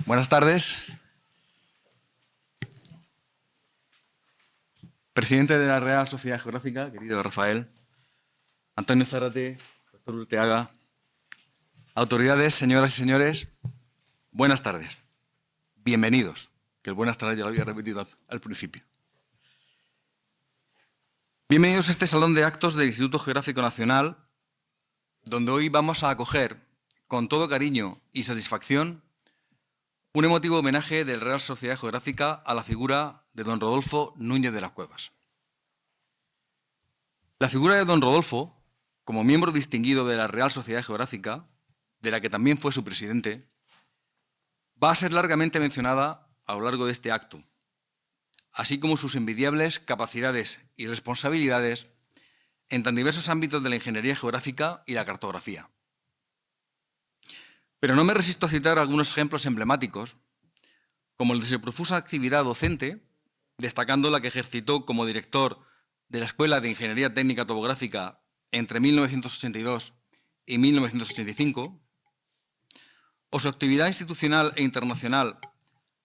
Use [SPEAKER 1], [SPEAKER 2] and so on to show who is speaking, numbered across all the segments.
[SPEAKER 1] Buenas tardes. Presidente de la Real Sociedad Geográfica, querido Rafael, Antonio Zárate, doctor Urteaga, autoridades, señoras y señores, buenas tardes. Bienvenidos, que el buenas tardes ya lo había repetido al principio. Bienvenidos a este salón de actos del Instituto Geográfico Nacional, donde hoy vamos a acoger, con todo cariño y satisfacción, un emotivo homenaje del Real Sociedad Geográfica a la figura de don Rodolfo Núñez de las Cuevas. La figura de don Rodolfo, como miembro distinguido de la Real Sociedad Geográfica, de la que también fue su presidente, va a ser largamente mencionada a lo largo de este acto, así como sus envidiables capacidades y responsabilidades en tan diversos ámbitos de la ingeniería geográfica y la cartografía. Pero no me resisto a citar algunos ejemplos emblemáticos, como el de su profusa actividad docente, destacando la que ejercitó como director de la Escuela de Ingeniería Técnica Topográfica entre 1982 y 1985, o su actividad institucional e internacional,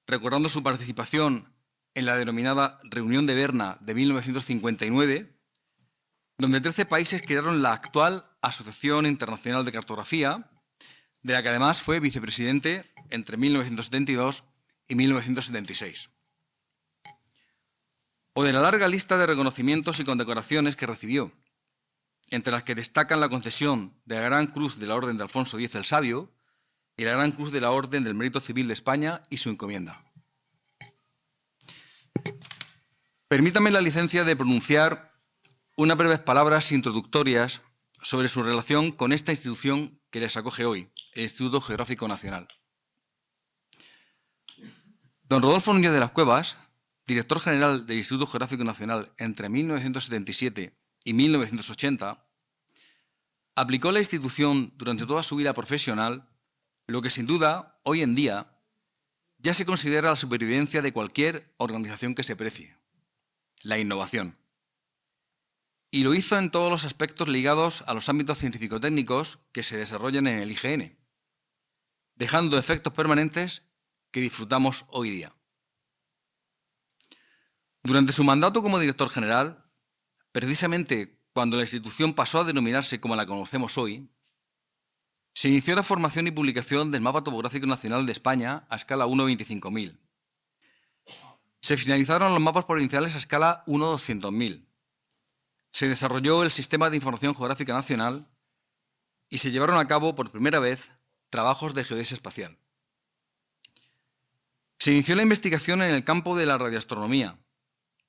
[SPEAKER 1] recordando su participación en la denominada Reunión de Berna de 1959, donde 13 países crearon la actual Asociación Internacional de Cartografía, de la que además fue vicepresidente entre 1972 y 1976. O de la larga lista de reconocimientos y condecoraciones que recibió, entre las que destacan la concesión de la Gran Cruz de la Orden de Alfonso X el Sabio y la Gran Cruz de la Orden del Mérito Civil de España y su encomienda. Permítame la licencia de pronunciar unas breves palabras introductorias sobre su relación con esta institución que les acoge hoy, el Instituto Geográfico Nacional. Don Rodolfo Núñez de las Cuevas, director general del Instituto Geográfico Nacional entre 1977 y 1980, aplicó a la institución durante toda su vida profesional lo que sin duda, hoy en día, ya se considera la supervivencia de cualquier organización que se precie: la innovación. Y lo hizo en todos los aspectos ligados a los ámbitos científico-técnicos que se desarrollan en el IGN, dejando efectos permanentes que disfrutamos hoy día. Durante su mandato como director general, precisamente cuando la institución pasó a denominarse como la conocemos hoy, se inició la formación y publicación del Mapa Topográfico Nacional de España a escala 1:25.000. Se finalizaron los mapas provinciales a escala 1:200.000. Se desarrolló el Sistema de Información Geográfica Nacional y se llevaron a cabo por primera vez trabajos de geodesia espacial. Se inició la investigación en el campo de la radioastronomía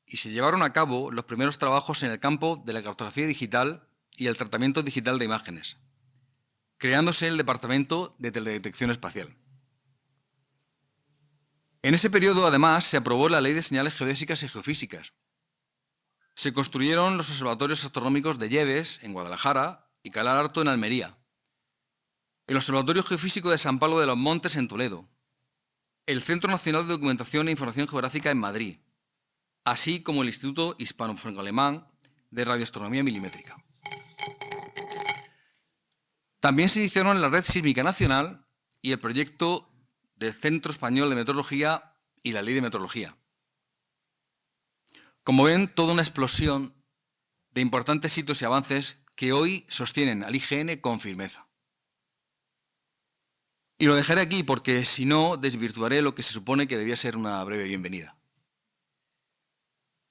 [SPEAKER 1] y se llevaron a cabo los primeros trabajos en el campo de la cartografía digital y el tratamiento digital de imágenes, creándose el Departamento de Teledetección Espacial. En ese periodo, además, se aprobó la Ley de Señales Geodésicas y Geofísicas. Se construyeron los observatorios astronómicos de Lleves, en Guadalajara, y Calar Alto, en Almería, el Observatorio Geofísico de San Pablo de los Montes, en Toledo, el Centro Nacional de Documentación e Información Geográfica, en Madrid, así como el Instituto Hispano-Franco-Alemán de Radioastronomía Milimétrica. También se iniciaron la Red Sísmica Nacional y el proyecto del Centro Español de Meteorología y la Ley de Meteorología. Como ven, toda una explosión de importantes hitos y avances que hoy sostienen al IGN con firmeza. Y lo dejaré aquí porque, si no, desvirtuaré lo que se supone que debía ser una breve bienvenida.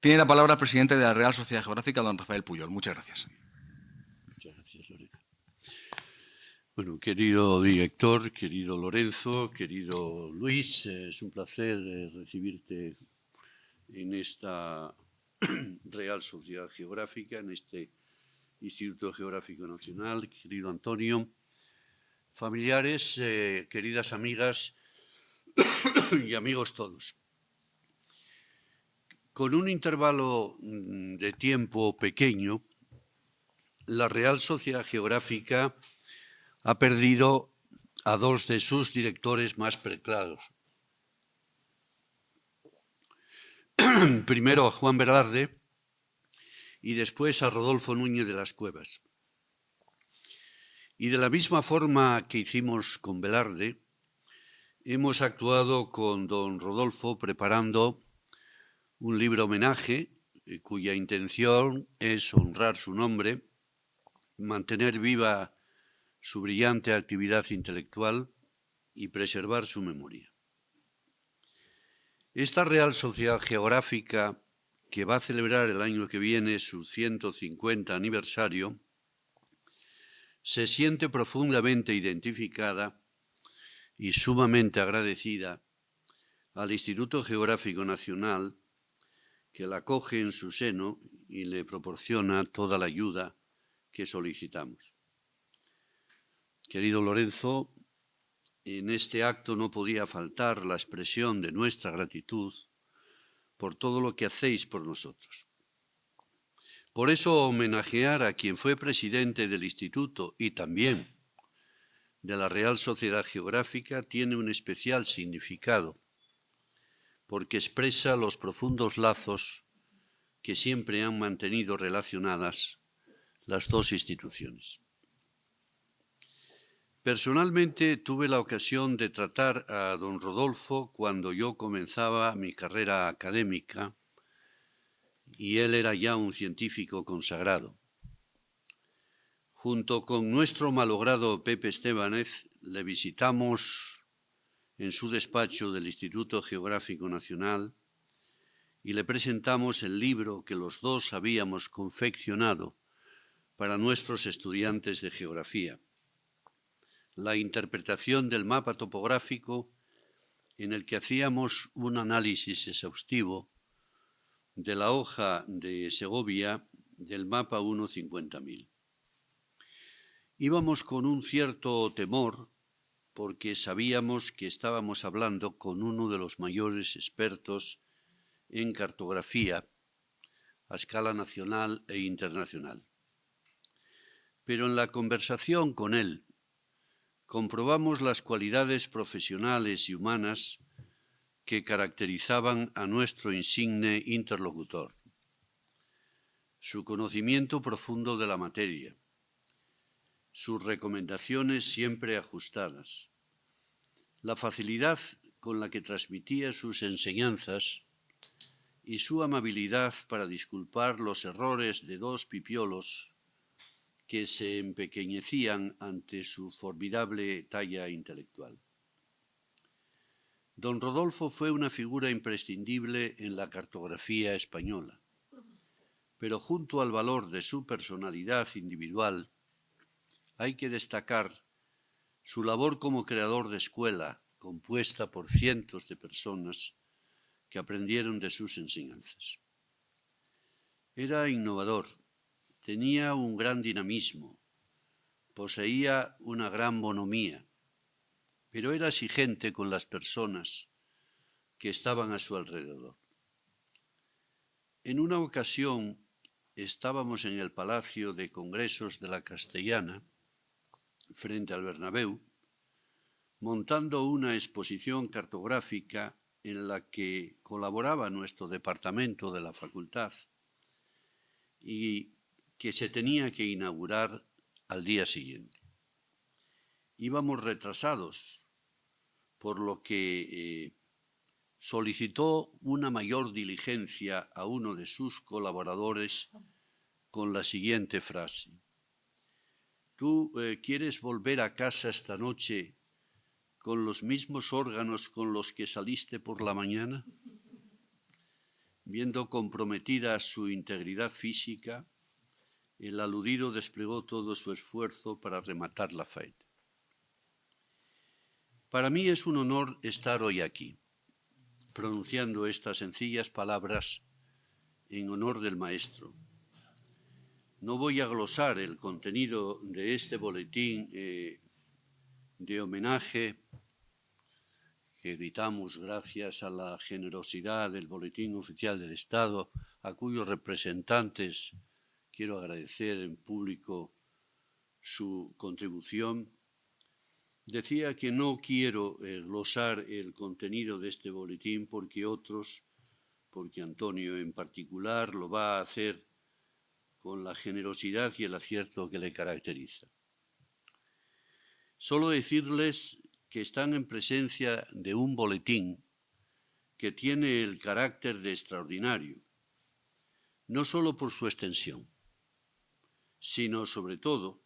[SPEAKER 1] Tiene la palabra el presidente de la Real Sociedad Geográfica, don Rafael Pujol. Muchas gracias.
[SPEAKER 2] Muchas gracias, Lorenzo. Bueno, querido director, querido Lorenzo, querido Luis, es un placer recibirte en esta Real Sociedad Geográfica, en este Instituto Geográfico Nacional, querido Antonio, familiares, queridas amigas y amigos todos. Con un intervalo de tiempo pequeño, la Real Sociedad Geográfica ha perdido a dos de sus directores más preciados. Primero a Juan Velarde y después a Rodolfo Núñez de las Cuevas. Y de la misma forma que hicimos con Velarde, Hemos actuado con don Rodolfo preparando un libro homenaje cuya intención es honrar su nombre, mantener viva su brillante actividad intelectual y preservar su memoria. Esta Real Sociedad Geográfica, que va a celebrar el año que viene su 150 aniversario, se siente profundamente identificada y sumamente agradecida al Instituto Geográfico Nacional, que la acoge en su seno y le proporciona toda la ayuda que solicitamos. Querido Lorenzo, en este acto no podía faltar la expresión de nuestra gratitud por todo lo que hacéis por nosotros. Por eso, homenajear a quien fue presidente del Instituto y también de la Real Sociedad Geográfica tiene un especial significado, porque expresa los profundos lazos que siempre han mantenido relacionadas las dos instituciones. Personalmente tuve la ocasión de tratar a don Rodolfo cuando yo comenzaba mi carrera académica y él era ya un científico consagrado. Junto con nuestro malogrado Pepe Estébanez, le visitamos en su despacho del Instituto Geográfico Nacional y le presentamos el libro que los dos habíamos confeccionado para nuestros estudiantes de geografía, la interpretación del mapa topográfico, en el que hacíamos un análisis exhaustivo de la hoja de Segovia del mapa 1.50.000. Íbamos con un cierto temor porque sabíamos que estábamos hablando con uno de los mayores expertos en cartografía a escala nacional e internacional. Pero en la conversación con él comprobamos las cualidades profesionales y humanas que caracterizaban a nuestro insigne interlocutor. Su conocimiento profundo de la materia, sus recomendaciones siempre ajustadas, la facilidad con la que transmitía sus enseñanzas y su amabilidad para disculpar los errores de dos pipiolos que se empequeñecían ante su formidable talla intelectual. Don Rodolfo fue una figura imprescindible en la cartografía española, pero junto al valor de su personalidad individual, hay que destacar su labor como creador de escuela, compuesta por cientos de personas que aprendieron de sus enseñanzas. Era innovador, tenía un gran dinamismo, poseía una gran bonomía, pero era exigente con las personas que estaban a su alrededor. En una ocasión estábamos en el Palacio de Congresos de la Castellana, frente al Bernabéu, montando una exposición cartográfica en la que colaboraba nuestro departamento de la facultad y que se tenía que inaugurar al día siguiente. Íbamos retrasados, por lo que solicitó una mayor diligencia a uno de sus colaboradores con la siguiente frase: ¿tú quieres volver a casa esta noche con los mismos órganos con los que saliste por la mañana? Viendo comprometida su integridad física, el aludido desplegó todo su esfuerzo para rematar la faena. Para mí es un honor estar hoy aquí, pronunciando estas sencillas palabras en honor del maestro. No voy a glosar el contenido de este boletín de homenaje que editamos gracias a la generosidad del Boletín Oficial del Estado, a cuyos representantes quiero agradecer en público su contribución. Decía que no quiero glosar el contenido de este boletín porque Antonio en particular lo va a hacer con la generosidad y el acierto que le caracteriza. Solo decirles que están en presencia de un boletín que tiene el carácter de extraordinario, no solo por su extensión, sino sobre todo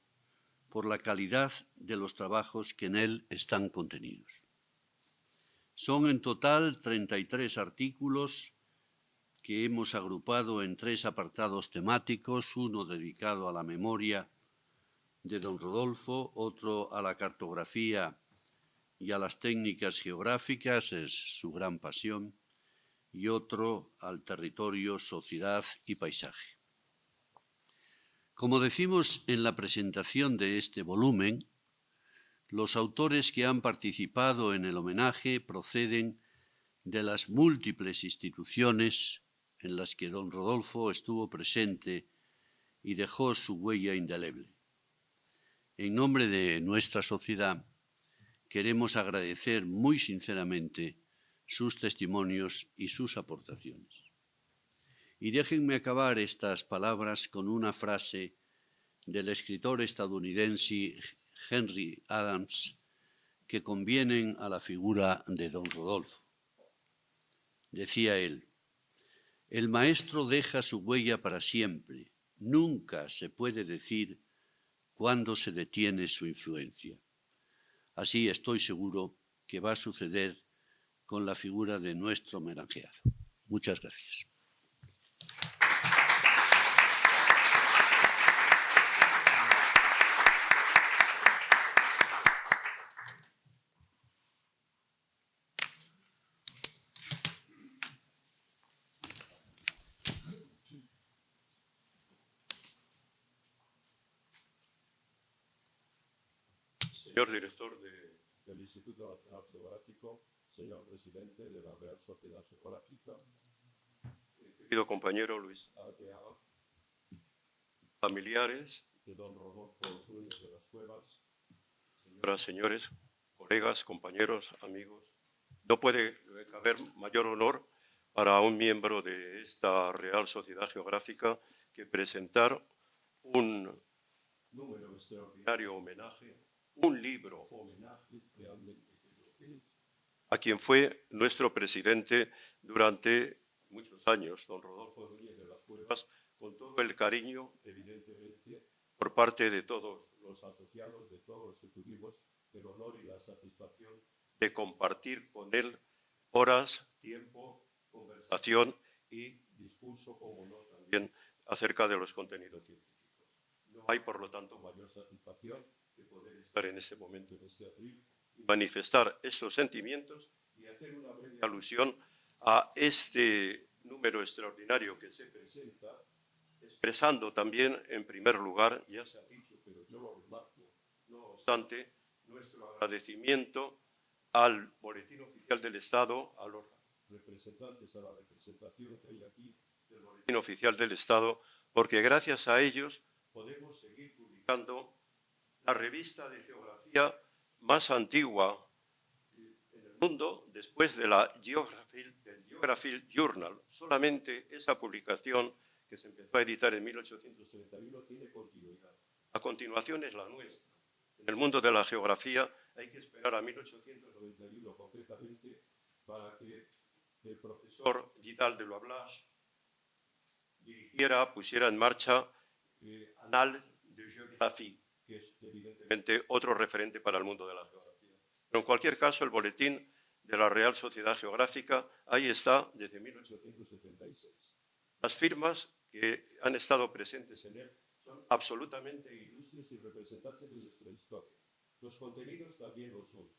[SPEAKER 2] por la calidad de los trabajos que en él están contenidos. Son en total 33 artículos que hemos agrupado en 3 apartados temáticos, uno dedicado a la memoria de don Rodolfo, otro a la cartografía y a las técnicas geográficas, es su gran pasión, y otro al territorio, sociedad y paisaje. Como decimos en la presentación de este volumen, los autores que han participado en el homenaje proceden de las múltiples instituciones en las que don Rodolfo estuvo presente y dejó su huella indeleble. En nombre de nuestra sociedad, queremos agradecer muy sinceramente sus testimonios y sus aportaciones. Y déjenme acabar estas palabras con una frase del escritor estadounidense Henry Adams que convienen a la figura de don Rodolfo. Decía él: el maestro deja su huella para siempre. Nunca se puede decir cuándo se detiene su influencia. Así estoy seguro que va a suceder con la figura de nuestro homenajeado. Muchas gracias.
[SPEAKER 3] Señor director del Instituto Nacional Geográfico, señor presidente de la Real Sociedad Geográfica, querido compañero Luis Arteaga, familiares de don Rodolfo Núñez de las Cuevas, señoras, señores, colegas, compañeros, amigos, no puede haber mayor honor para un miembro de esta Real Sociedad Geográfica que presentar un número extraordinario homenaje, un libro homenaje realmente a quien fue nuestro presidente durante muchos años, don Rodolfo Núñez de las Cuevas, con todo el cariño, evidentemente, por parte de todos los asociados, de todos los que tuvimos el honor y la satisfacción de compartir con él horas, tiempo, conversación y discurso, como no, también acerca de los contenidos científicos. No hay, por lo tanto, mayor satisfacción que poder estar en ese momento, en ese atril, y manifestar estos sentimientos y hacer una breve alusión a este número extraordinario que se presenta, expresando también, en primer lugar, ya se ha dicho, pero yo lo remarco, no obstante, nuestro agradecimiento al Boletín Oficial del Estado, a los representantes, a la representación que hay aquí del Boletín Oficial del Estado, porque gracias a ellos podemos seguir publicando la revista de geografía más antigua en el mundo, después de la Geographical Journal. Solamente esa publicación, que se empezó a editar en 1831, tiene continuidad. A continuación es la nuestra. En el mundo de la geografía hay que esperar a 1891, concretamente, para que el profesor Vidal de Loiblache pusiera en marcha Annales de Géographie, que es evidentemente otro referente para el mundo de la geografía. Pero en cualquier caso, el boletín de la Real Sociedad Geográfica, ahí está desde 1876. Las firmas que han estado presentes en él son absolutamente ilustres y representantes de nuestra historia. Los contenidos también lo son.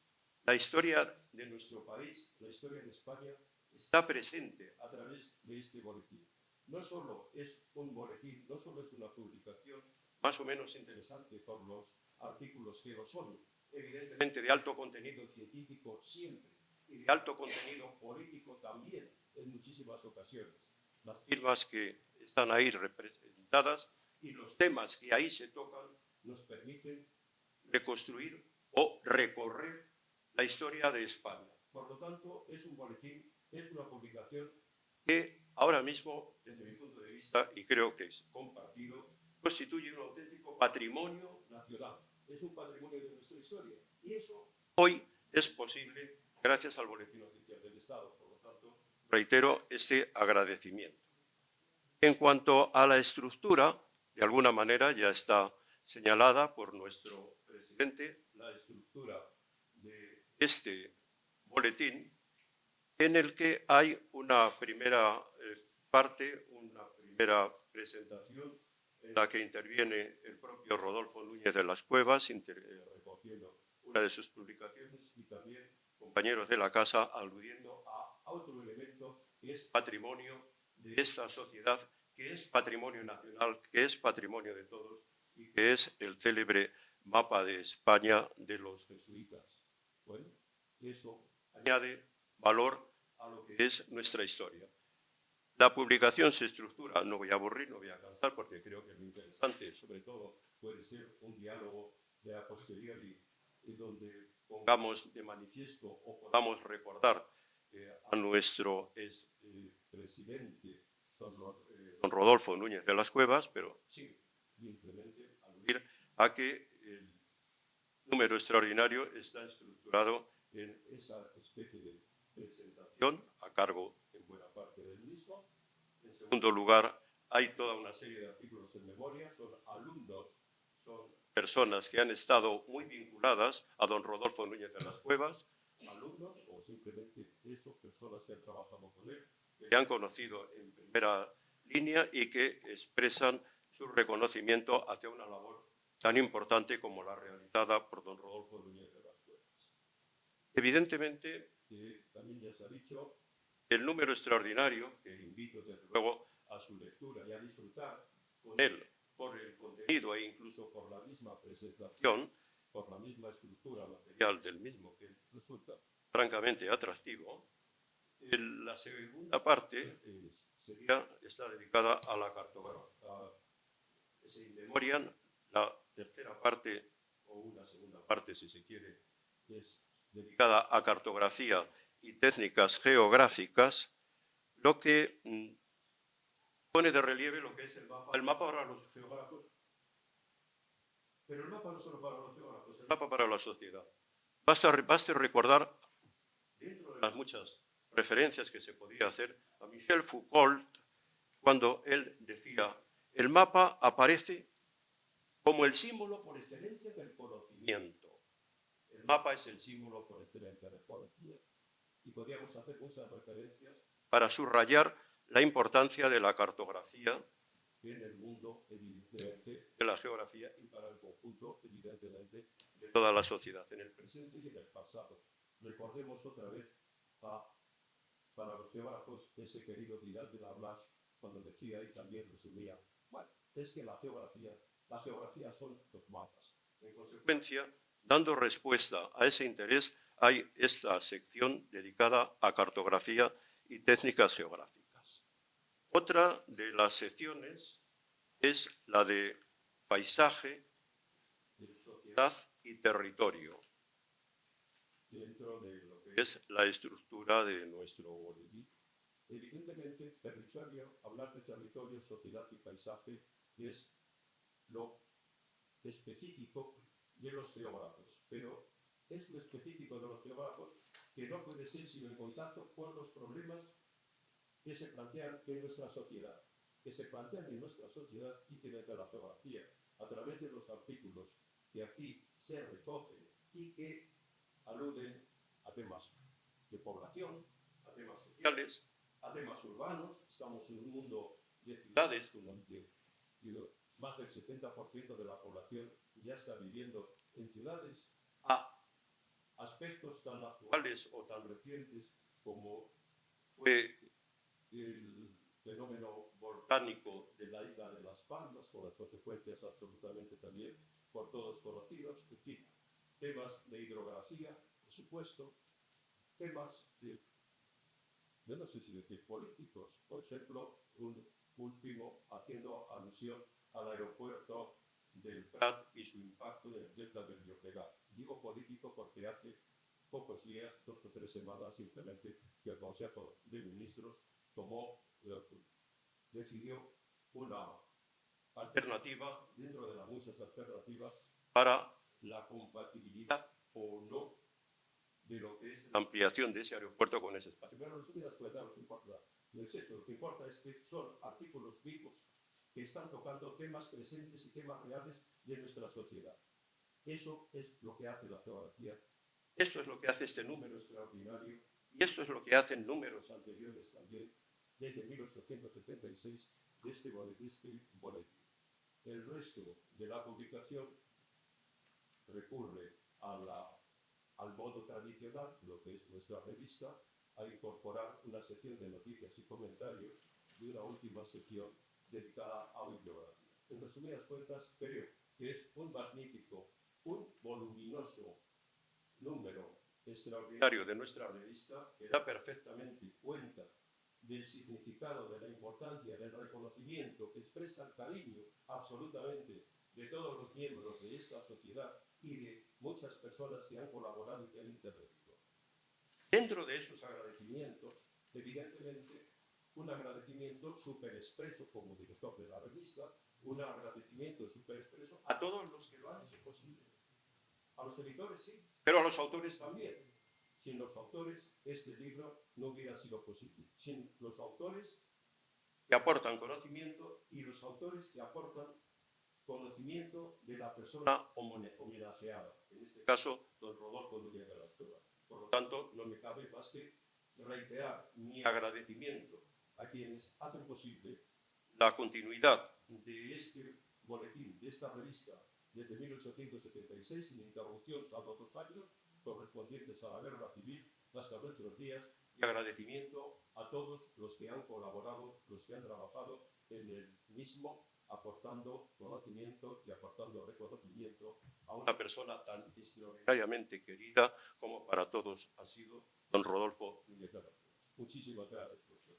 [SPEAKER 3] La historia de nuestro país, la historia de España, está presente a través de este boletín. No solo es un boletín, no solo es una publicación más o menos interesante por los artículos que lo son, evidentemente de alto contenido científico siempre, y de alto contenido político también en muchísimas ocasiones. Las firmas que están ahí representadas y los temas que ahí se tocan nos permiten reconstruir o recorrer la historia de España. Por lo tanto, es un boletín, es una publicación que ahora mismo, desde mi punto de vista, y creo que es compartido, constituye un auténtico patrimonio nacional. Es un patrimonio de nuestra historia. Y eso hoy es posible gracias al Boletín Oficial del Estado. Por lo tanto, reitero este agradecimiento. En cuanto a la estructura, de alguna manera ya está señalada por nuestro presidente la estructura de este boletín, en el que hay una primera parte, una primera presentación en la que interviene el propio Rodolfo Núñez de las Cuevas, recogiendo una de sus publicaciones, y también compañeros de la Casa aludiendo a otro elemento que es patrimonio de esta sociedad, que es patrimonio nacional, que es patrimonio de todos y que es el célebre mapa de España de los jesuitas. Bueno, eso añade valor a lo que es nuestra historia. La publicación se estructura, no voy a aburrir, no voy a cansar, porque creo que lo interesante, sobre todo, puede ser un diálogo de a posteriori, donde pongamos de manifiesto o podamos recordar a nuestro presidente, don Rodolfo Núñez de las Cuevas, pero sí, simplemente aludir a que el número extraordinario está estructurado en esa especie de presentación a cargo en buena parte del mismo. En segundo lugar, hay toda una serie de artículos en memoria, son alumnos, son personas que han estado muy vinculadas a don Rodolfo Núñez de las Cuevas, alumnos o simplemente eso, personas que han trabajado con él, que le han conocido en primera línea y que expresan su reconocimiento hacia una labor tan importante como la realizada por don Rodolfo Núñez de las Cuevas. Evidentemente, también ya se ha dicho, el número extraordinario, que invito desde luego a su lectura y a disfrutar con él por el contenido e incluso por la misma presentación, por la misma estructura material del mismo, que resulta francamente atractivo. La segunda parte está dedicada a la cartografía. Se inmemorian. La tercera parte, o una segunda parte si se quiere, es dedicada a cartografía y técnicas geográficas, lo que pone de relieve lo que es el mapa para los geógrafos, pero el mapa no solo para los geógrafos, el mapa para la sociedad. Basta recordar, dentro de las muchas referencias que se podía hacer, a Michel Foucault, cuando él decía, el mapa aparece como el símbolo por excelencia del conocimiento. El mapa es el símbolo por excelencia del conocimiento. Y podríamos hacer muchas referencias para subrayar la importancia de la cartografía en el mundo, evidentemente, de la geografía y para el conjunto, evidentemente, de toda la sociedad, en el presente y en el pasado. Recordemos otra vez para los geógrafos ese querido Vidal de la Blas, cuando decía y también resumía, bueno, es que la geografía son los mapas. En consecuencia, dando respuesta a ese interés, hay esta sección dedicada a cartografía y técnicas geográficas. Otra de las secciones es la de paisaje, sociedad y territorio, dentro de lo que es la estructura de nuestro boletín. Evidentemente, territorio, hablar de territorio, sociedad y paisaje es lo específico de los geógrafos, pero es lo específico de los geógrafos que no puede ser sino en contacto con los problemas que se plantean en nuestra sociedad, y que desde la geografía, a través de los artículos que aquí se recogen y que aluden a temas de población, a temas sociales, a temas urbanos. Estamos en un mundo de ciudades, donde más del 70% de la población ya está viviendo en ciudades, a aspectos tan actuales o tan recientes como fue el fenómeno volcánico de la isla de Las Palmas, con las consecuencias absolutamente también por todos conocidos, en fin, temas de hidrografía, por supuesto, temas de, yo no sé si decir políticos, por ejemplo, un último haciendo alusión al aeropuerto del Prat y su impacto en el delta del Llobregat. Digo político porque hace pocos días, 2 o 3 semanas simplemente, que el Consejo de Ministros decidió una alternativa dentro de las muchas alternativas para la compatibilidad o no de lo que es la ampliación de ese aeropuerto con ese espacio. Pero en resumidas cuentas, lo que importa no es eso. Lo que importa es que son artículos vivos que están tocando temas presentes y temas reales de nuestra sociedad. Eso es lo que hace la geografía. Esto es lo que hace este número extraordinario. Y esto es lo que hacen números anteriores también, desde 1876, de este boletín. El resto de la publicación recurre al modo tradicional, lo que es nuestra revista, a incorporar una sección de noticias y comentarios y una última sección dedicada a bibliografía. En resumidas cuentas, creo que es un magnífico, un voluminoso número extraordinario de nuestra revista que da perfectamente cuenta del significado, de la importancia, del reconocimiento, que expresa el cariño absolutamente de todos los miembros de esta sociedad y de muchas personas que han colaborado y que han intervenido. Dentro de esos agradecimientos, evidentemente, un agradecimiento súper expreso como director de la revista, un agradecimiento súper expreso a todos los que lo han hecho posible. A los editores sí, pero a los autores también. Sin los autores, este libro no hubiera sido posible. Sin los autores que aportan conocimiento y los autores que aportan conocimiento de la persona homenajeada. En este caso, don Rodolfo Núñez de la Toba. Por lo tanto, no me cabe más que reiterar mi agradecimiento a quienes hacen posible la continuidad de este boletín, de esta revista, desde 1876, sin interrupción, salvo 2 años, correspondientes a la guerra civil, hasta nuestros días, y agradecimiento a todos los que han colaborado, los que han trabajado en el mismo, aportando conocimiento y aportando reconocimiento a una persona tan extraordinariamente querida como para todos ha sido don Rodolfo Núñez de la Toba. Muchísimas gracias, profesor.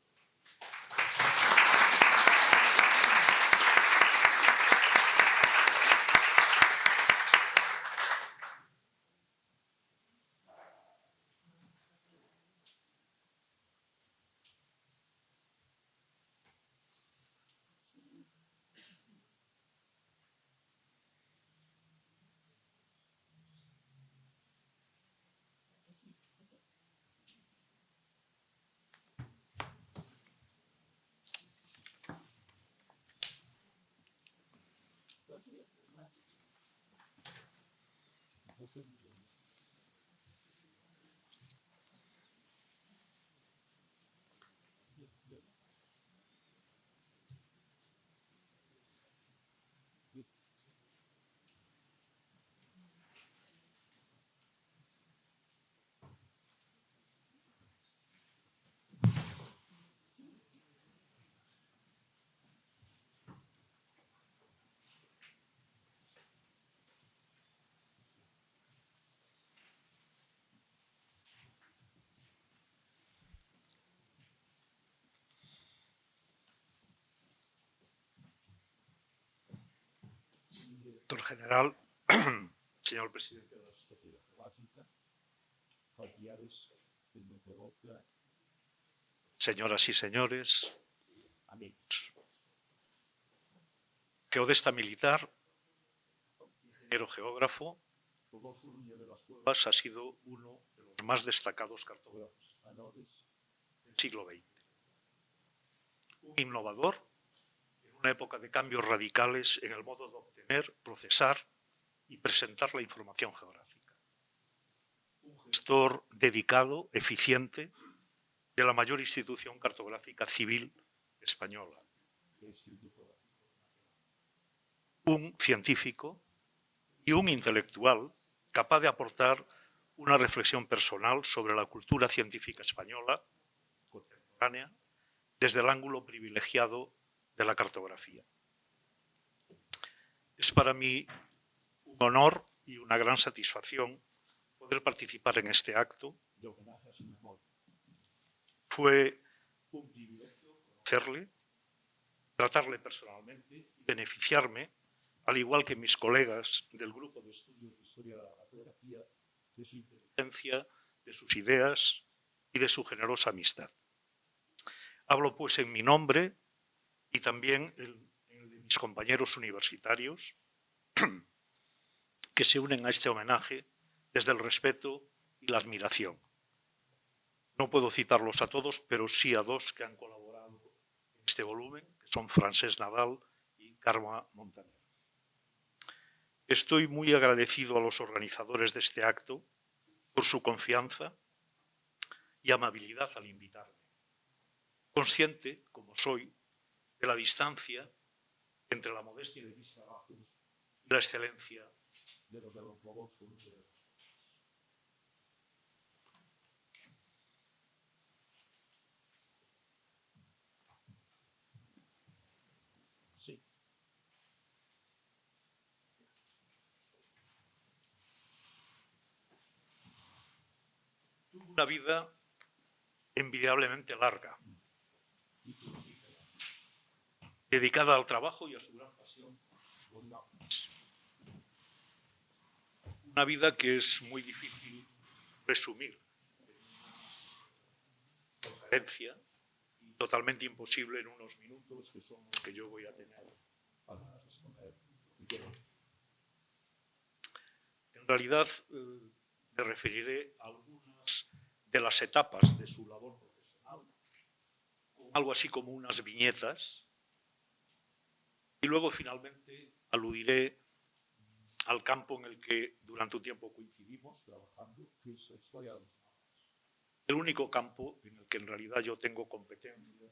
[SPEAKER 4] Director general, señor presidente de la Sociedad Geográfica, señoras y señores, amigos. Geodesta militar, ingeniero geógrafo, Rodolfo Núñez de las Cuevas ha sido uno de los más destacados cartógrafos españoles del siglo XX. Un innovador en una época de cambios radicales en el modo de obtener, procesar y presentar la información geográfica. Un gestor dedicado, eficiente, de la mayor institución cartográfica civil española. Un científico y un intelectual capaz de aportar una reflexión personal sobre la cultura científica española contemporánea desde el ángulo privilegiado de la cartografía. Es para mí un honor y una gran satisfacción poder participar en este acto de homenaje a su memoria. Fue un privilegio conocerle, tratarle personalmente y beneficiarme, al igual que mis colegas del grupo de estudios de historia de la cartografía, de su inteligencia, de sus ideas y de su generosa amistad. Hablo pues en mi nombre y también en el de mis compañeros universitarios que se unen a este homenaje desde el respeto y y la admiración. No puedo citarlos a todos, pero sí a dos que han colaborado en este volumen, que son Francesc Nadal y Carme Montaner. Estoy muy agradecido a los organizadores de este acto por su confianza y amabilidad al invitarme. Consciente, como soy, de la distancia entre la modestia de mis trabajos y la excelencia de los trabajos. Sí. Tuve una vida envidiablemente larga, dedicada al trabajo y a su gran pasión. Una vida que es muy difícil resumir en una conferencia y totalmente imposible en unos minutos que son los que yo voy a tener para responder. En realidad, me referiré a algunas de las etapas de su labor profesional, algo así como unas viñetas, y luego finalmente aludiré al campo en el que durante un tiempo coincidimos trabajando, que es la historia de los mapas. El único campo en el que en realidad yo tengo competencia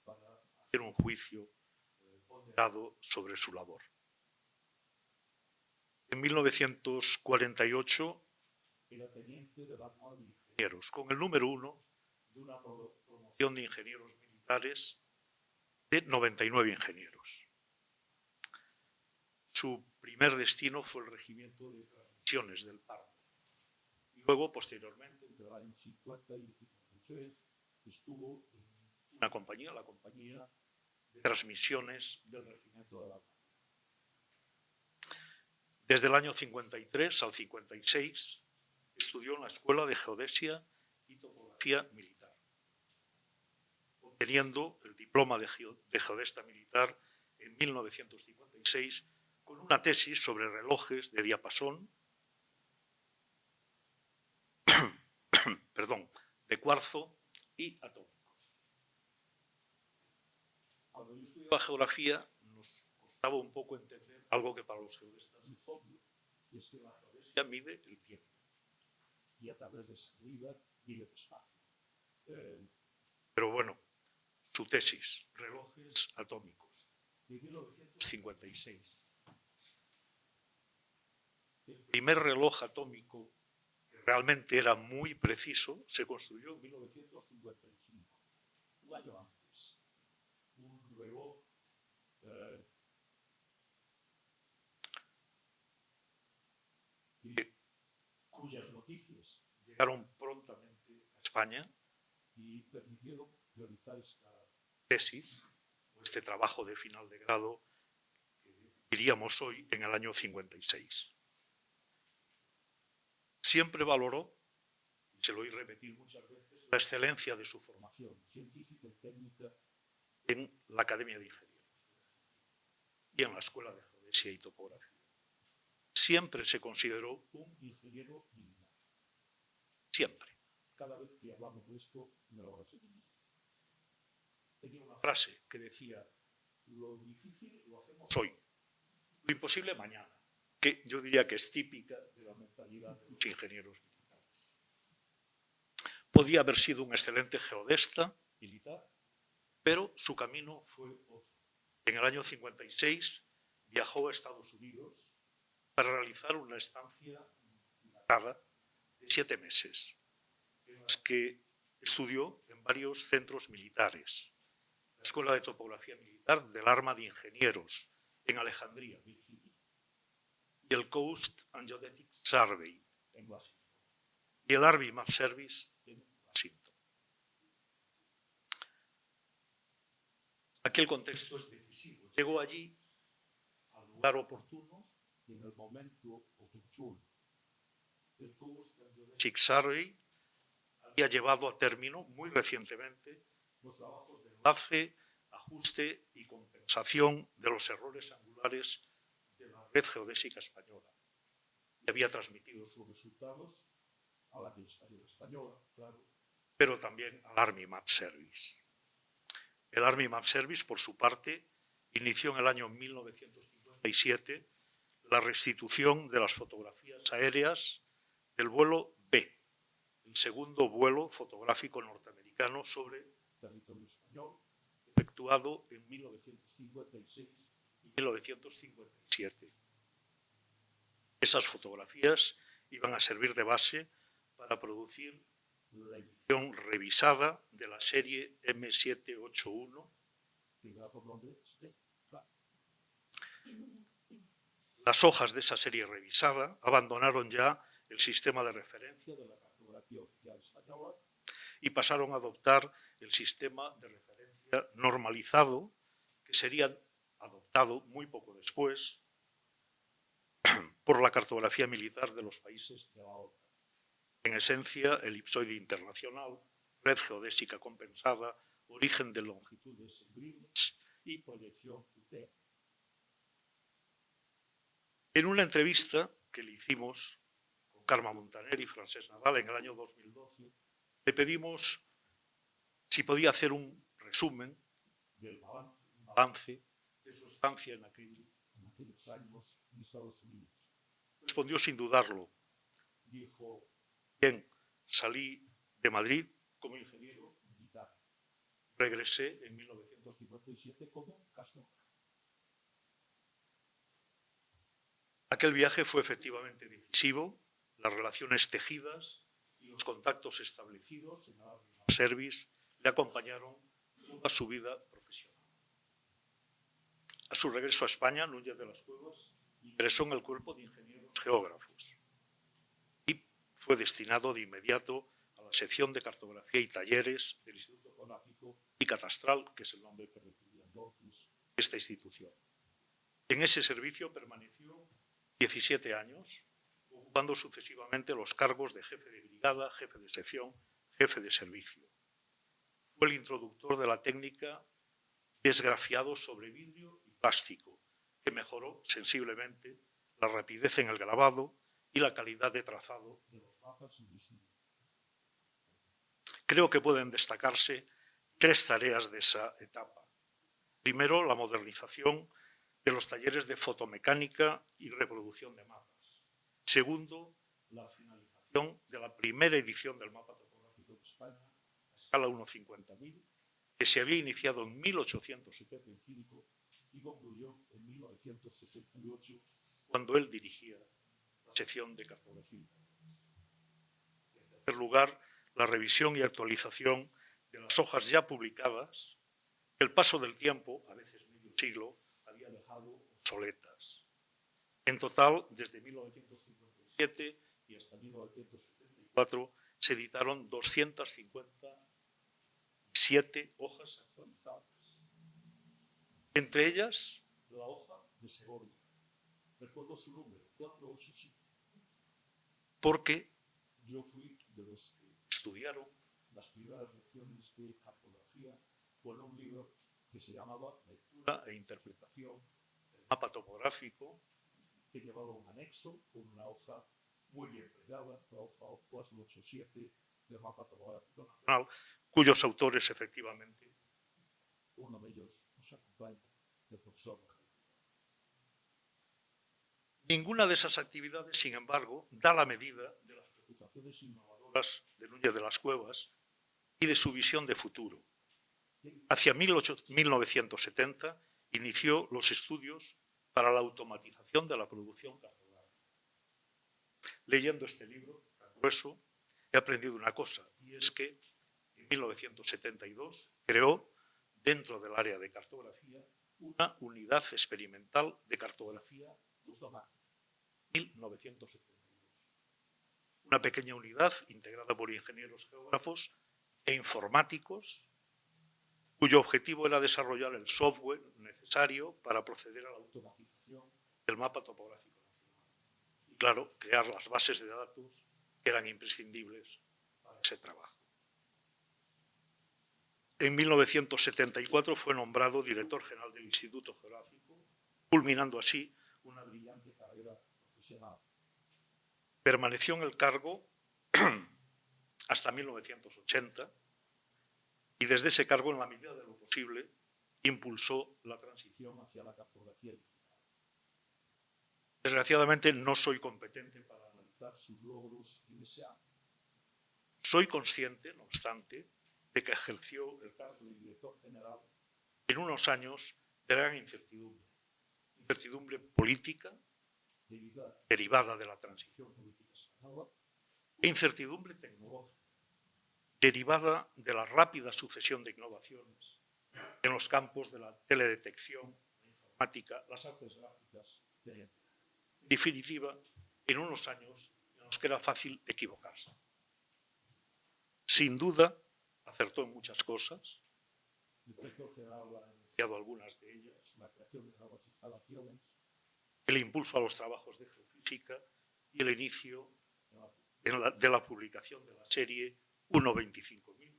[SPEAKER 4] para hacer un juicio ponderado sobre su labor. En 1948 era teniente de la Armada de Ingenieros, con el número 1 de una promoción de ingenieros militares de 99 ingenieros. Su primer destino fue el regimiento de transmisiones del Pardo. Y luego, posteriormente, entre el año 50 y el 53, estuvo en una compañía, la compañía de transmisiones del regimiento de la Armada. Desde el año 53 al 56 estudió en la Escuela de Geodesia y Topografía Militar, obteniendo el diploma de geodesta militar en 1956 con una tesis sobre relojes de diapasón de cuarzo y atómicos. Cuando yo estudiaba geografía nos costaba un poco entender algo que para los geodestas es obvio, y es que la geodesia mide el tiempo y a través de esa medida mide el espacio. Pero bueno, su tesis, relojes atómicos, de 1956. El primer reloj atómico, que realmente era muy preciso, se construyó en 1955, un año antes. Un reloj cuyas noticias llegaron prontamente a España y permitieron realizar esta tesis, o este trabajo de final de grado, que diríamos hoy en el año 56. Siempre valoró, y se lo oí repetir muchas veces, la excelencia de su formación científica y técnica en la Academia de Ingenieros y en la Escuela de Geodesia y Topografía. Siempre se consideró un ingeniero militar. Siempre. Cada vez que hablamos de esto, me lo repetimos. Tenía una frase que decía: lo difícil lo hacemos hoy, lo imposible mañana, que yo diría que es típica de la mentalidad de los ingenieros militares. Podía haber sido un excelente geodesta militar, pero su camino fue otro. En el año 56 viajó a Estados Unidos para realizar una estancia dilatada de 7 meses, en las que estudió en varios centros militares. La Escuela de Topografía Militar del Arma de Ingenieros en Alejandría, Virginia, y el Coast and Geodetic Survey en Washington, y el Army Map Service en Washington. Aquí el contexto es decisivo. Llegó allí al lugar oportuno y en el momento oportuno. El Coast and Geodetic Survey había llevado a término muy recientemente los trabajos de enlace, ajuste y compensación de los errores angulares de la red geodésica española y había transmitido sus resultados a la Administración española, claro, pero también al Army Map Service. El Army Map Service, por su parte, inició en el año 1957 la restitución de las fotografías aéreas del vuelo B, el segundo vuelo fotográfico norteamericano sobre territorio español, efectuado en 1956 y 1957. Esas fotografías iban a servir de base para producir la edición revisada de la serie M781, que lleva por nombre Stella. Las hojas de esa serie revisada abandonaron ya el sistema de referencia de la cartografía oficial española y pasaron a adoptar el sistema de referencia normalizado, que sería adoptado muy poco después por la cartografía militar de los países de la OTAN. En esencia, elipsoide internacional, red geodésica compensada, origen de longitudes en Greenwich y proyección UTEA. En una entrevista que le hicimos con Carme Montaner y Francesc Nadal en el año 2012, le pedimos si podía hacer un resumen del balance de su estancia en aquellos años en Estados Unidos. Respondió sin dudarlo. Dijo: bien, salí de Madrid como ingeniero militar. Regresé en 1957 como castronauta. Aquel viaje fue efectivamente decisivo. Las relaciones tejidas y los contactos establecidos en el Army Map Service le acompañaron toda su vida profesional. A su regreso a España, Núñez de las Cuevas ingresó en el cuerpo de ingenieros geógrafos y fue destinado de inmediato a la sección de cartografía y talleres del Instituto Geográfico y Catastral, que es el nombre que recibía entonces esta institución. En ese servicio permaneció 17 años, ocupando sucesivamente los cargos de jefe de brigada, jefe de sección, jefe de servicio. Fue el introductor de la técnica de esgrafiado sobre vidrio y plástico, que mejoró sensiblemente la rapidez en el grabado y la calidad de trazado de los mapas invisibles. Creo que pueden destacarse 3 tareas de esa etapa. Primero, la modernización de los talleres de fotomecánica y reproducción de mapas. Segundo, la finalización de la primera edición del mapa topográfico de España, a escala 1/50.000, que se había iniciado en 1875 y concluyó en 1968, cuando él dirigía la sección de cartografía. En tercer lugar, la revisión y actualización de las hojas ya publicadas, que el paso del tiempo, a veces medio siglo, había dejado obsoletas. En total, desde 1957 y hasta 1974, se editaron 257 hojas actualizadas. Entre ellas, la hoja de Segovia. Recuerdo su número, 487. Porque yo fui de los que estudiaron las primeras lecciones de cartografía con un libro que se llamaba Lectura e Interpretación del Mapa Topográfico, que llevaba un anexo con una hoja muy bien plegada, la hoja 487 del Mapa Topográfico Nacional, cuyos autores, efectivamente, uno de ellos nos acompaña, el profesor. Ninguna de esas actividades, sin embargo, da la medida de las preocupaciones innovadoras de Núñez de las Cuevas y de su visión de futuro. Hacia 1970 inició los estudios para la automatización de la producción cartográfica. Leyendo este libro tan grueso, he aprendido una cosa, y es que en 1972 creó, dentro del área de cartografía, una unidad experimental de cartografía automática. 1972. Una pequeña unidad integrada por ingenieros geógrafos e informáticos, cuyo objetivo era desarrollar el software necesario para proceder a la automatización del mapa topográfico nacional. Y claro, crear las bases de datos que eran imprescindibles para ese trabajo. En 1974 fue nombrado director general del Instituto Geográfico, culminando así una brillante carrera profesional. Permaneció en el cargo hasta 1980 y desde ese cargo, en la medida de lo posible, impulsó la transición hacia la cartografía digital. Desgraciadamente no soy competente para analizar sus logros en ese ámbito. Soy consciente, no obstante, de que ejerció el cargo de director general en unos años de gran incertidumbre. Incertidumbre política, derivada de la transición política española, e incertidumbre tecnológica, derivada de la rápida sucesión de innovaciones en los campos de la teledetección, la informática, las artes gráficas, etc. En definitiva, en unos años en los que era fácil equivocarse. Sin duda, acertó en muchas cosas. El director general ha anunciado algunas de ellas: la creación de nuevas instalaciones, el impulso a los trabajos de geofísica y el inicio de la publicación de la serie 1.25.000,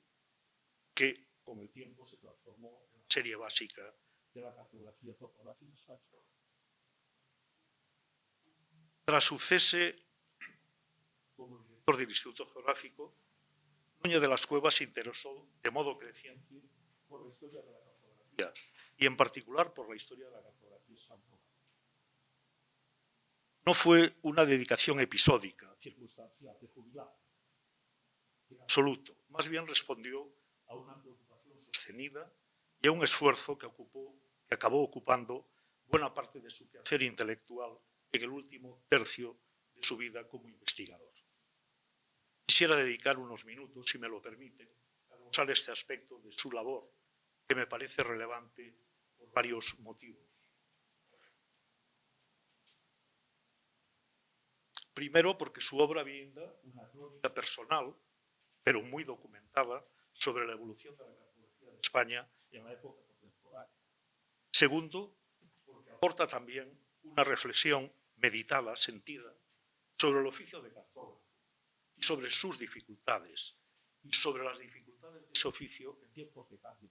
[SPEAKER 4] que con el tiempo se transformó en la serie básica de la cartografía topográfica española. Tras su cese como director del Instituto Geográfico, Núñez de las Cuevas se interesó de modo creciente por la historia de la cartografía y en particular por la historia de la cartografía española. No fue una dedicación episódica, circunstancial, de jubilado, en absoluto. Más bien respondió a una preocupación sostenida y a un esfuerzo que acabó ocupando buena parte de su quehacer intelectual en el último tercio de su vida como investigador. Quisiera dedicar unos minutos, si me lo permiten, a glosar este aspecto de su labor, que me parece relevante por varios motivos. Primero, porque su obra brinda una crónica personal, pero muy documentada, sobre la evolución de la cartografía de España en la época contemporánea. Segundo, porque aporta también una reflexión meditada, sentida, sobre el oficio de cartógrafo y sobre sus dificultades, y sobre las dificultades de ese oficio en tiempos de cambio.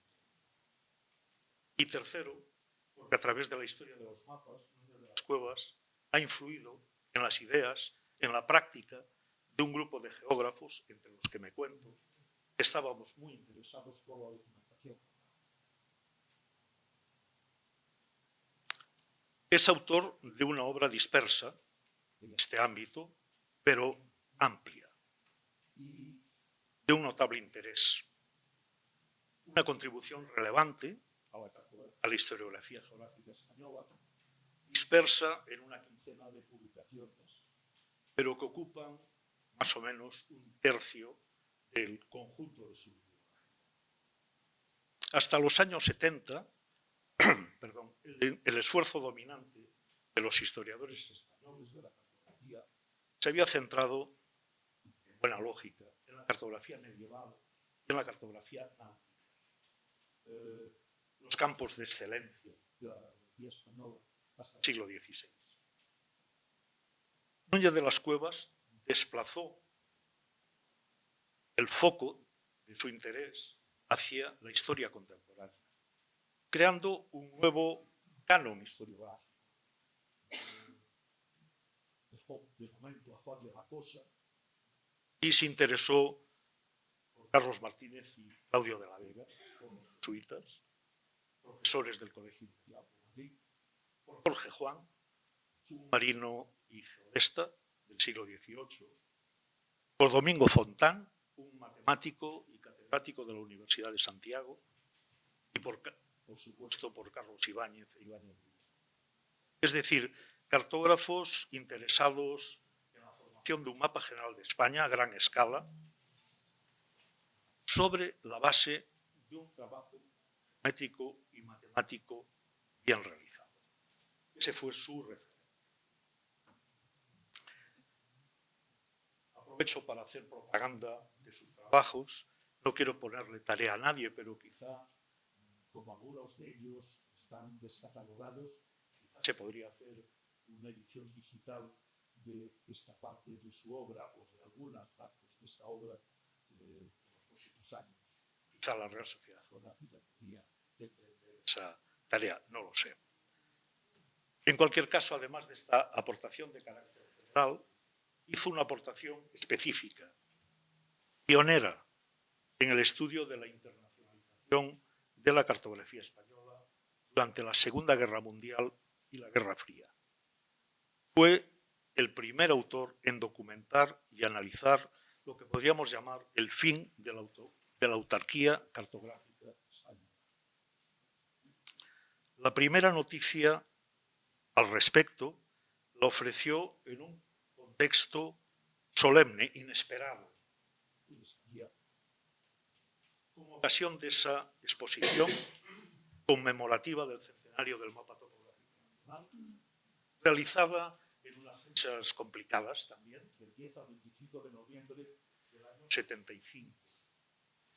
[SPEAKER 4] Y tercero, porque a través de la historia de los mapas, Núñez de las Cuevas ha influido en las ideas, en la práctica de un grupo de geógrafos, entre los que me cuento, que estábamos muy interesados por la documentación. Es autor de una obra dispersa en este ámbito, pero amplia y de un notable interés. Una contribución relevante a la historiografía geográfica española, dispersa en una quincena de publicaciones, pero que ocupan más o menos un tercio del conjunto de su bibliografía. Hasta los años 70, el esfuerzo dominante de los historiadores españoles de la cartografía se había centrado, en buena lógica, en la cartografía medieval y en la cartografía nántica. Los campos de excelencia de la cartografía española hasta el siglo XVI. Núñez de las Cuevas desplazó el foco de su interés hacia la historia contemporánea, creando un nuevo canon historiográfico. Dejó de momento a Juan de la Cosa y se interesó por Carlos Martínez y Claudio de la Vega, como jesuitas, profesores del Colegio Industrial de Madrid, por Jorge Juan, submarino y geodesta del siglo XVIII, por Domingo Fontán, un matemático y catedrático de la Universidad de Santiago, y por supuesto por Carlos Ibáñez e Ibáñez. Es decir, cartógrafos interesados en la formación de un mapa general de España a gran escala, sobre la base de un trabajo métrico y matemático bien realizado. Ese fue su referente. Aprovecho para hacer propaganda de sus trabajos. No quiero ponerle tarea a nadie, pero quizá, como algunos de ellos están descatalogados, quizá se podría hacer una edición digital de esta parte de su obra o de algunas partes de esta obra en los próximos años. Quizá la Real Sociedad Geográfica podría emprender esa tarea, no lo sé. En cualquier caso, además de esta aportación de carácter general, hizo una aportación específica pionera en el estudio de la internacionalización de la cartografía española durante la Segunda Guerra Mundial y la Guerra Fría. Fue el primer autor en documentar y analizar lo que podríamos llamar el fin de la autarquía cartográfica española. La primera noticia al respecto la ofreció en un contexto solemne, inesperado, como ocasión de esa exposición conmemorativa del centenario del mapa topográfico nacional, realizada en unas fechas complicadas también, del 10 al 25 de noviembre del año 75.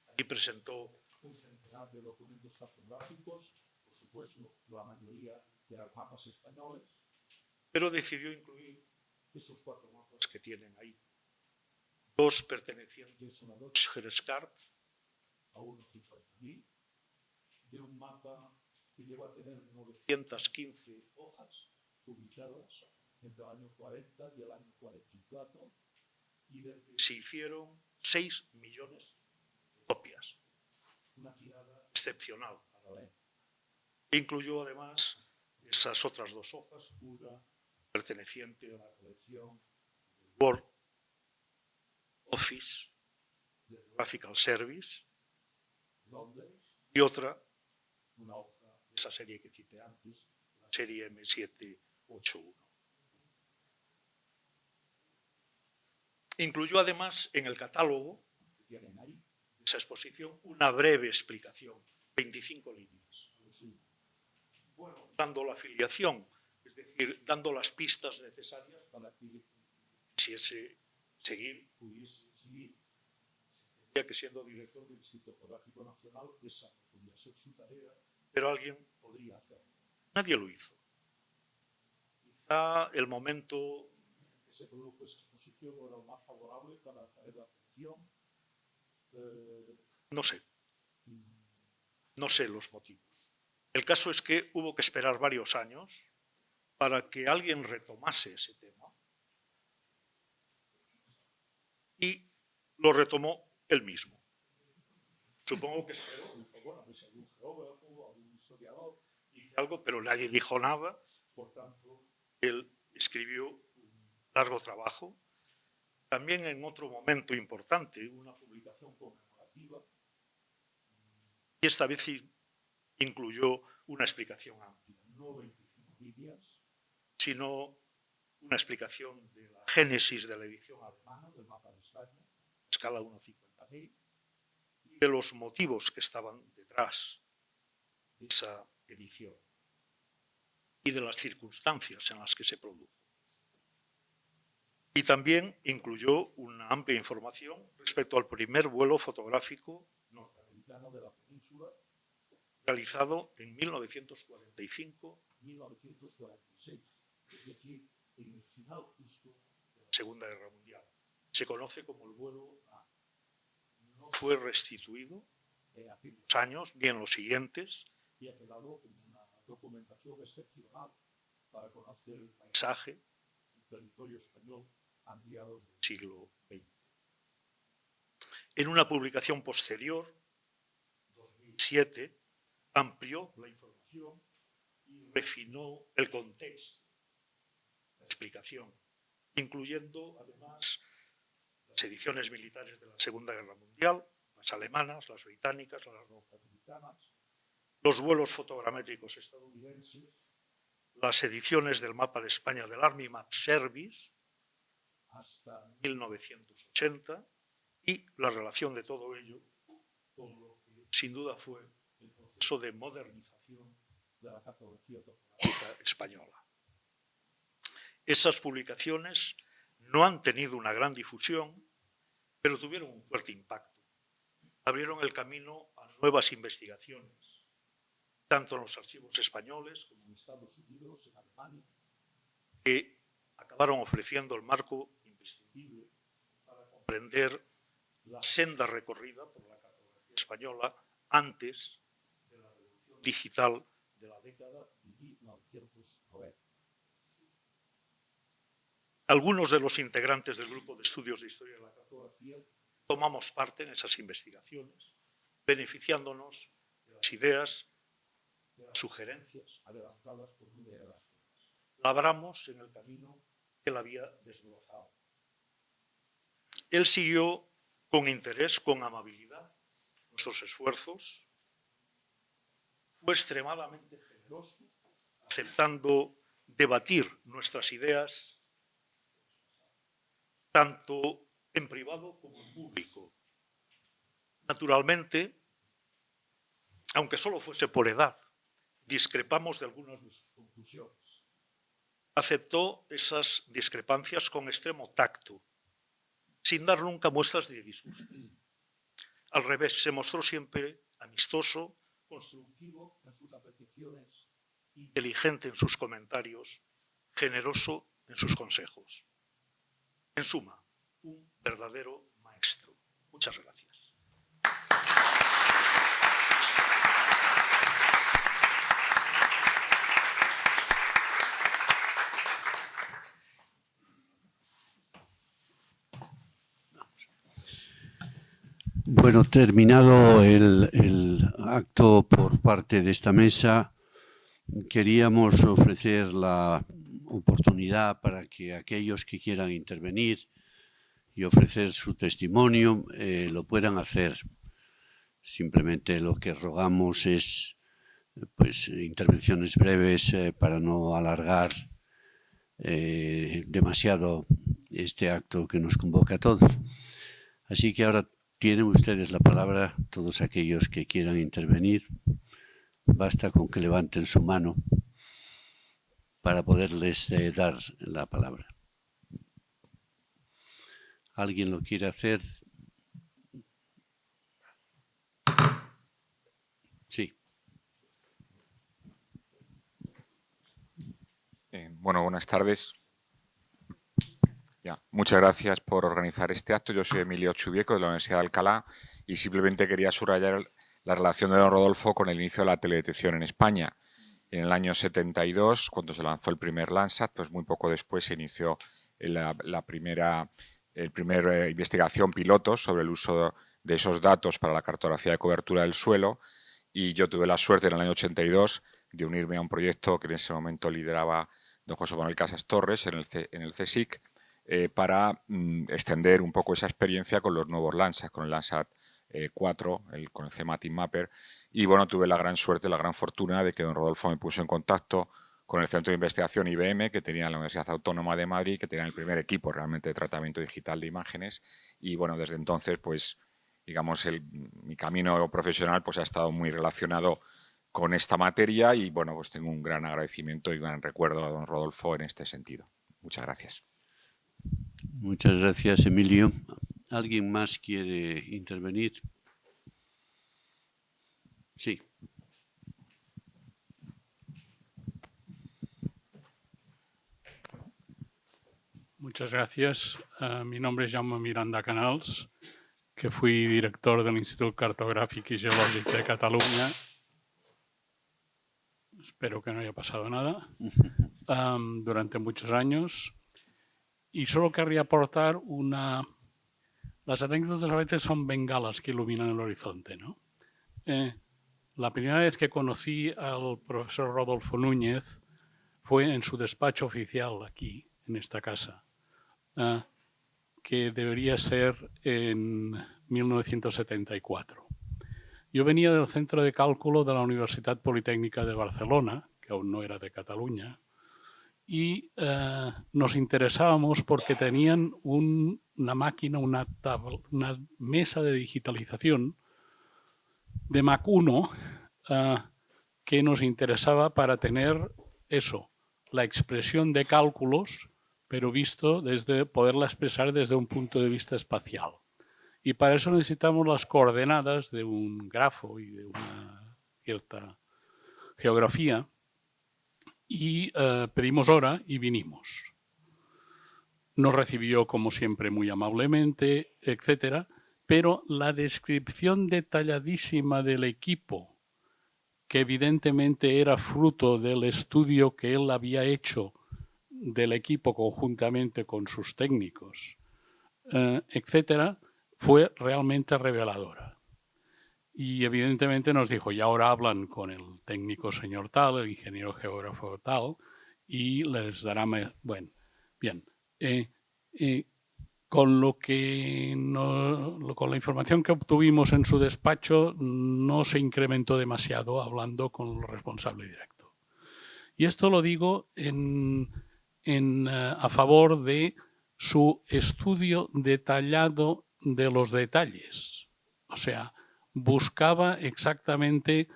[SPEAKER 4] Allí presentó un centenar de documentos cartográficos, por supuesto, la mayoría de los mapas españoles, pero decidió incluir esos 4 mapas que tienen ahí. 2 pertenecientes a la Deutsche a 1,50.000, de un mapa que llegó a tener 915 hojas publicadas entre el año 40 y el año 44, y del que se hicieron 6 millones de copias. Una tirada excepcional para la época. Incluyó además esas otras 2 hojas, una perteneciente a la colección Word Office de Graphical Service, Londres, y otra, una hoja de esa serie que cité antes, la serie M781. Incluyó además en el catálogo, que tienen ahí, de esa exposición, una breve explicación, 25 líneas. Bueno, dando la afiliación, es decir, dando las pistas necesarias para que quisiese seguir, pudiese seguir. Tendría que, siendo director del Instituto Topográfico Nacional, esa podría ser su tarea, pero alguien podría hacerlo. Nadie lo hizo. Quizá el momento en que se produjo esa exposición era el más favorable para atraer la atención. No sé los motivos. El caso es que hubo que esperar varios años para que alguien retomase ese tema, y lo retomó él mismo. Supongo que esperó, dijo, bueno, pues algún geógrafo, algún historiador dice algo, pero nadie dijo nada. Por tanto, él escribió un largo trabajo. También en otro momento importante, una publicación conmemorativa, y esta vez incluyó una explicación amplia, no 25 líneas, sino una explicación de la génesis de la edición alemana del mapa de España, escala 1,50.000, y de los motivos que estaban detrás de esa edición y de las circunstancias en las que se produjo. Y también incluyó una amplia información respecto al primer vuelo fotográfico norteamericano de la península, realizado en 1945-1946, es decir, en el final justo de la Segunda Guerra Mundial. Se conoce como el vuelo A. No fue restituido en aquellos años ni en los siguientes, y ha quedado como una documentación excepcional para conocer el paisaje del territorio español a mediados del siglo XX. En una publicación posterior, 2007, amplió la información y refinó el contexto, la explicación, incluyendo además las ediciones militares de la Segunda Guerra Mundial, las alemanas, las británicas, las norteamericanas, los vuelos fotogramétricos estadounidenses, las ediciones del mapa de España del Army Map Service hasta 1980, y la relación de todo ello con lo que sin duda fue el proceso de modernización de la cartografía topográfica española. Esas publicaciones no han tenido una gran difusión, pero tuvieron un fuerte impacto. Abrieron el camino a nuevas investigaciones, tanto en los archivos españoles como en Estados Unidos, en Alemania, que acabaron ofreciendo el marco imprescindible para comprender la senda recorrida por la cartografía española antes de la revolución digital de la década de 1990. Algunos de los integrantes del grupo de estudios de historia de la cartografía tomamos parte en esas investigaciones, beneficiándonos de las ideas, de las sugerencias adelantadas por una de las cosas. Labramos en el camino que él había desbrozado. Él siguió con interés, con amabilidad, nuestros esfuerzos. Fue extremadamente generoso, aceptando debatir nuestras ideas, tanto en privado como en público. Naturalmente, aunque solo fuese por edad, discrepamos de algunas de sus conclusiones. Aceptó esas discrepancias con extremo tacto, sin dar nunca muestras de disgusto. Al revés, se mostró siempre amistoso, constructivo en sus apreciaciones, inteligente en sus comentarios, generoso en sus consejos. En suma, un verdadero maestro. Muchas gracias.
[SPEAKER 2] Bueno, terminado el acto por parte de esta mesa, queríamos ofrecer la oportunidad para que aquellos que quieran intervenir y ofrecer su testimonio lo puedan hacer. Simplemente lo que rogamos es pues, intervenciones breves para no alargar demasiado este acto que nos convoca a todos. Así que ahora tienen ustedes la palabra, todos aquellos que quieran intervenir. Basta con que levanten su mano para poderles dar la palabra. ¿Alguien lo quiere hacer? Sí.
[SPEAKER 5] Bueno, buenas tardes. Muchas gracias por organizar este acto. Yo soy Emilio Chubieco, de la Universidad de Alcalá, y simplemente quería subrayar la relación de don Rodolfo con el inicio de la teledetección en España. En el año 72, cuando se lanzó el primer Landsat, pues muy poco después se inició la primera investigación piloto sobre el uso de esos datos para la cartografía de cobertura del suelo, y yo tuve la suerte en el año 82 de unirme a un proyecto que en ese momento lideraba don José Manuel Casas Torres en el CSIC, para extender un poco esa experiencia con los nuevos Landsat, con el Landsat 4, con el CEMATIC Mapper. Y bueno, tuve la gran suerte, la gran fortuna de que don Rodolfo me puso en contacto con el Centro de Investigación IBM, que tenía la Universidad Autónoma de Madrid, que tenía el primer equipo realmente de tratamiento digital de imágenes. Y bueno, desde entonces, pues digamos, mi camino profesional pues ha estado muy relacionado con esta materia, y bueno, pues tengo un gran agradecimiento y un gran recuerdo a don Rodolfo en este sentido. Muchas gracias.
[SPEAKER 2] Muchas gracias, Emilio. ¿Alguien más quiere intervenir? Sí.
[SPEAKER 6] Muchas gracias. Mi nombre es Jaume Miranda Canals, que fui director del Instituto Cartográfico y Geológico de Cataluña. Espero que no haya pasado nada. Durante muchos años. Y solo querría aportar Las anécdotas a veces son bengalas que iluminan el horizonte, ¿no? La primera vez que conocí al profesor Rodolfo Núñez fue en su despacho oficial aquí, en esta casa, que debería ser en 1974. Yo venía del Centro de Cálculo de la Universidad Politécnica de Barcelona, que aún no era de Cataluña, y nos interesábamos porque tenían una máquina, una mesa de digitalización de Mach 1 que nos interesaba para tener eso, la expresión de cálculos, pero visto poderla expresar desde un punto de vista espacial. Y para eso necesitamos las coordenadas de un grafo y de una cierta geografía. Y pedimos hora y vinimos. Nos recibió, como siempre, muy amablemente, etcétera, pero la descripción detalladísima del equipo, que evidentemente era fruto del estudio que él había hecho del equipo conjuntamente con sus técnicos, etcétera, fue realmente reveladora. Y evidentemente nos dijo, y ahora hablan con el técnico señor tal, el ingeniero geógrafo tal, y les dará... Bueno, bien. Con con la información que obtuvimos en su despacho no se incrementó demasiado hablando con el responsable directo. Y esto lo digo a favor de su estudio detallado de los detalles. O sea, buscaba exactamente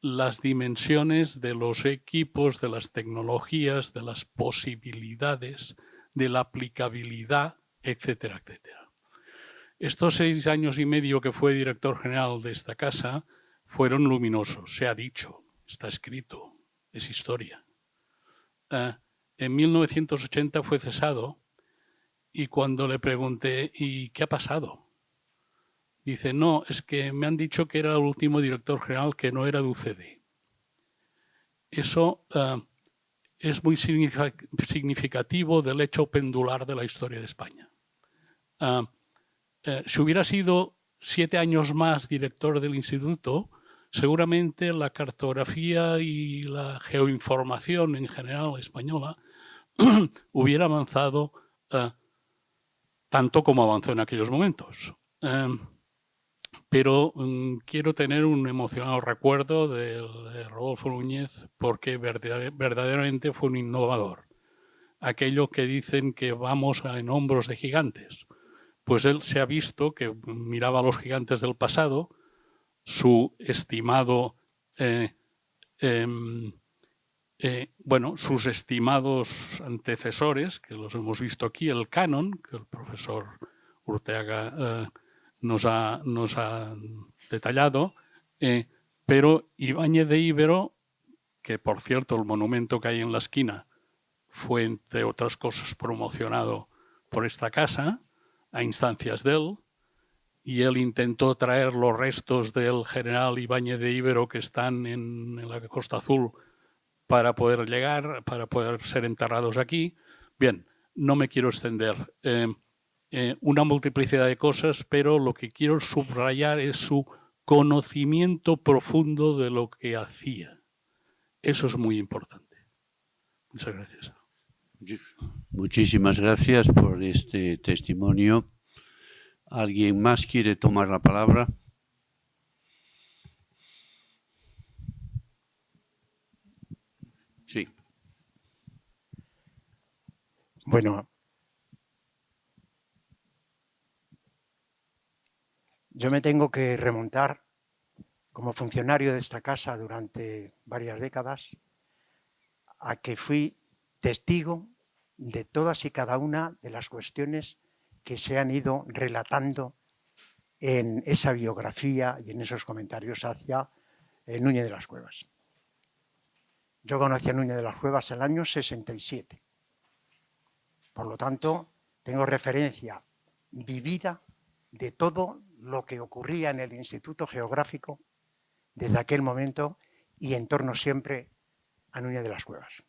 [SPEAKER 6] las dimensiones de los equipos, de las tecnologías, de las posibilidades, de la aplicabilidad, etcétera, etcétera. Estos 6 años y medio que fue director general de esta casa fueron luminosos, se ha dicho, está escrito, es historia. En 1980 fue cesado y cuando le pregunté, ¿y qué ha pasado? Dice, no, es que me han dicho que era el último director general que no era de UCD. Eso es muy significativo del hecho pendular de la historia de España. Si hubiera sido 7 años más director del instituto, seguramente la cartografía y la geoinformación en general española hubiera avanzado tanto como avanzó en aquellos momentos. Pero quiero tener un emocionado recuerdo de Rodolfo Núñez porque verdaderamente fue un innovador. Aquello que dicen que vamos en hombros de gigantes. Pues él se ha visto que miraba a los gigantes del pasado, su estimado, sus estimados antecesores, que los hemos visto aquí, el canon, que el profesor Urteaga nos ha detallado, pero Ibáñez de Íbero, que por cierto el monumento que hay en la esquina fue, entre otras cosas, promocionado por esta casa a instancias de él, y él intentó traer los restos del general Ibáñez de Íbero que están en la Costa Azul para poder llegar, para poder ser enterrados aquí. Bien, no me quiero extender. Una multiplicidad de cosas, pero lo que quiero subrayar es su conocimiento profundo de lo que hacía. Eso es muy importante. Muchas gracias.
[SPEAKER 2] Muchísimas gracias por este testimonio. ¿Alguien más quiere tomar la palabra? Sí.
[SPEAKER 7] Bueno, yo me tengo que remontar como funcionario de esta casa durante varias décadas a que fui testigo de todas y cada una de las cuestiones que se han ido relatando en esa biografía y en esos comentarios hacia Núñez de las Cuevas. Yo conocí a Núñez de las Cuevas en el año 67. Por lo tanto, tengo referencia vivida de todo lo que ocurría en el Instituto Geográfico desde aquel momento y en torno siempre a Núñez de las Cuevas.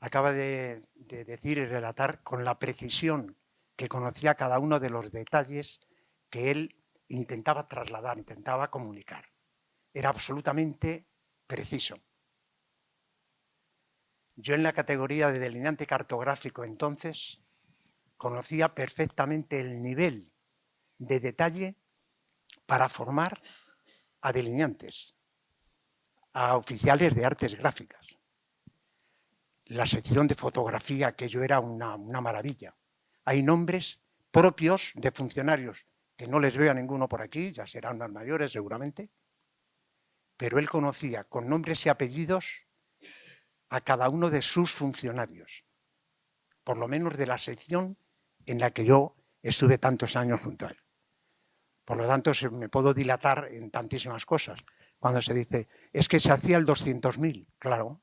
[SPEAKER 7] Acaba de decir y relatar con la precisión que conocía cada uno de los detalles que él intentaba trasladar, intentaba comunicar. Era absolutamente preciso. Yo en la categoría de delineante cartográfico entonces conocía perfectamente el nivel de detalle para formar a delineantes, a oficiales de artes gráficas. La sección de fotografía, aquello era una maravilla. Hay nombres propios de funcionarios, que no les veo a ninguno por aquí, ya serán más mayores seguramente, pero él conocía con nombres y apellidos a cada uno de sus funcionarios, por lo menos de la sección en la que yo estuve tantos años junto a él. Por lo tanto, me puedo dilatar en tantísimas cosas. Cuando se dice, es que se hacía el 200.000, claro.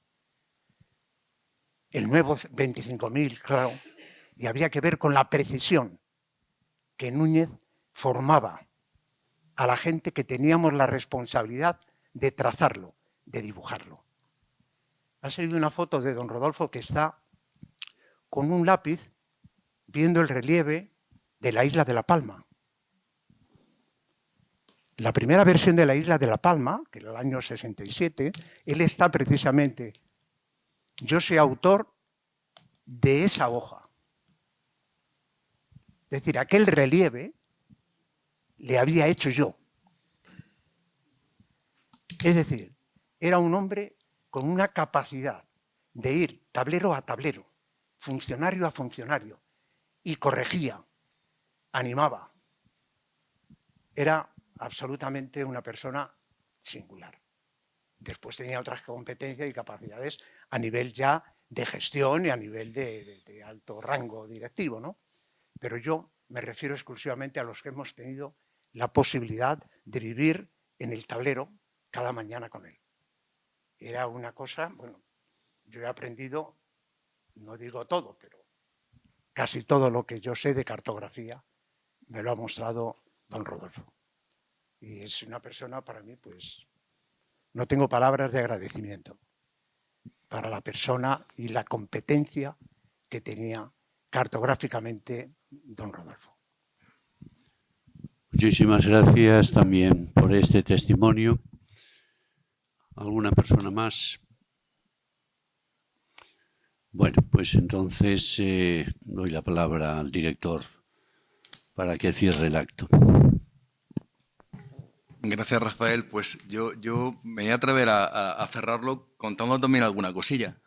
[SPEAKER 7] El nuevo 25.000, claro. Y habría que ver con la precisión que Núñez formaba a la gente que teníamos la responsabilidad de trazarlo, de dibujarlo. Ha salido una foto de don Rodolfo que está con un lápiz viendo el relieve de la isla de La Palma. La primera versión de la isla de La Palma, que era el año 67, él está precisamente, yo soy autor de esa hoja. Es decir, aquel relieve le había hecho yo. Es decir, era un hombre con una capacidad de ir tablero a tablero, funcionario a funcionario, y corregía, animaba. Era absolutamente una persona singular. Después tenía otras competencias y capacidades a nivel ya de gestión y a nivel de alto rango directivo, ¿no? Pero yo me refiero exclusivamente a los que hemos tenido la posibilidad de vivir en el tablero cada mañana con él. Era una cosa, bueno, yo he aprendido, no digo todo, pero casi todo lo que yo sé de cartografía me lo ha mostrado don Rodolfo. Y es una persona para mí, pues, no tengo palabras de agradecimiento para la persona y la competencia que tenía cartográficamente don Rodolfo.
[SPEAKER 2] Muchísimas gracias también por este testimonio. ¿Alguna persona más? Bueno, pues entonces doy la palabra al director para que cierre el acto.
[SPEAKER 1] Gracias, Rafael. Pues yo me voy a atrever a cerrarlo contando también alguna cosilla.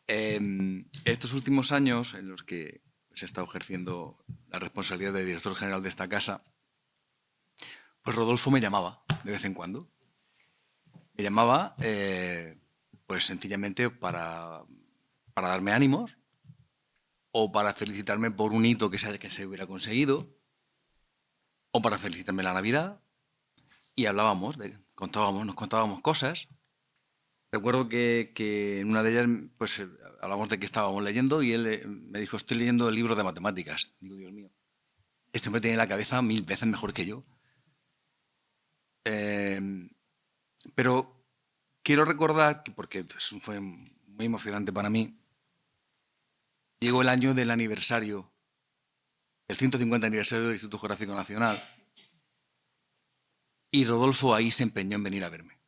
[SPEAKER 1] Estos últimos años en los que se ha estado ejerciendo la responsabilidad de director general de esta casa, pues Rodolfo me llamaba de vez en cuando. Me llamaba pues sencillamente para darme ánimos o para felicitarme por un hito que se hubiera conseguido o para felicitarme la Navidad, y hablábamos, nos contábamos cosas. Recuerdo que en una de ellas pues hablamos de que estábamos leyendo y él me dijo: estoy leyendo el libro de matemáticas. Digo, Dios mío, este hombre tiene la cabeza 1000 veces mejor que yo. Pero quiero recordar, porque fue muy emocionante para mí, llegó el año del aniversario, el 150 aniversario del Instituto Geográfico Nacional, y Rodolfo ahí se empeñó en venir a verme.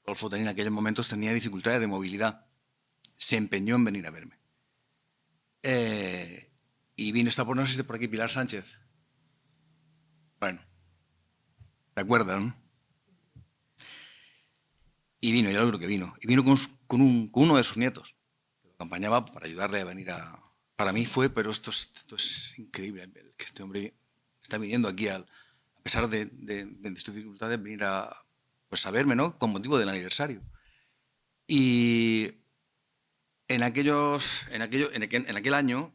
[SPEAKER 1] Rodolfo en aquellos momentos tenía dificultades de movilidad. Se empeñó en venir a verme. Y vino, está por, no sé si por aquí, Pilar Sánchez. Bueno, ¿te acuerdas, no? Y vino, ya lo creo que vino. Y vino con uno de sus nietos, que lo acompañaba para ayudarle a venir a... Para mí fue, pero esto es increíble, que este hombre está viniendo aquí, a pesar de sus dificultades, venir a verme, ¿no? Con motivo del aniversario. Y en aquel año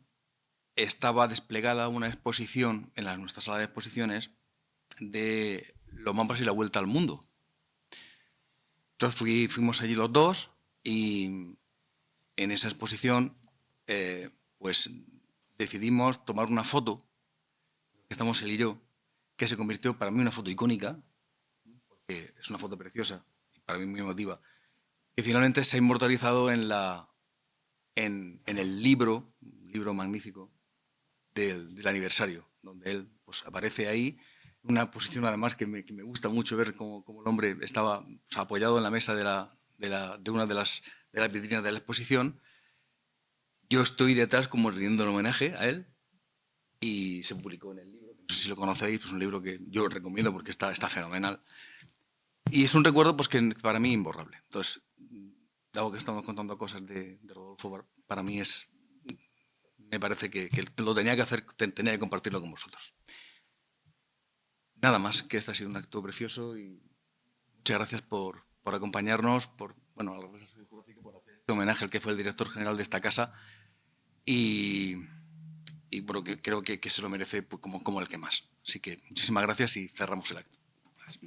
[SPEAKER 1] estaba desplegada una exposición en nuestra sala de exposiciones de los mapas y la vuelta al mundo. Entonces fuimos allí los dos y en esa exposición pues decidimos tomar una foto, estamos él y yo, que se convirtió para mí en una foto icónica, porque es una foto preciosa y para mí muy emotiva, que finalmente se ha inmortalizado en el libro, un libro magnífico del aniversario, donde él pues aparece ahí, una posición además que me gusta mucho ver cómo el hombre estaba apoyado en la mesa de una de las vitrinas de la exposición. Yo estoy detrás como rindiendo el homenaje a él y se publicó en el libro. No sé si lo conocéis, pues un libro que yo os recomiendo porque está fenomenal. Y es un recuerdo pues que para mí imborrable. Entonces, dado que estamos contando cosas de Rodolfo, para mí me parece que lo tenía que hacer, tenía que compartirlo con vosotros. Nada más, que este ha sido un acto precioso y muchas gracias por acompañarnos, por hacer este homenaje al que fue el director general de esta casa y bueno, que creo que se lo merece pues, como el que más. Así que muchísimas gracias y cerramos el acto. Gracias.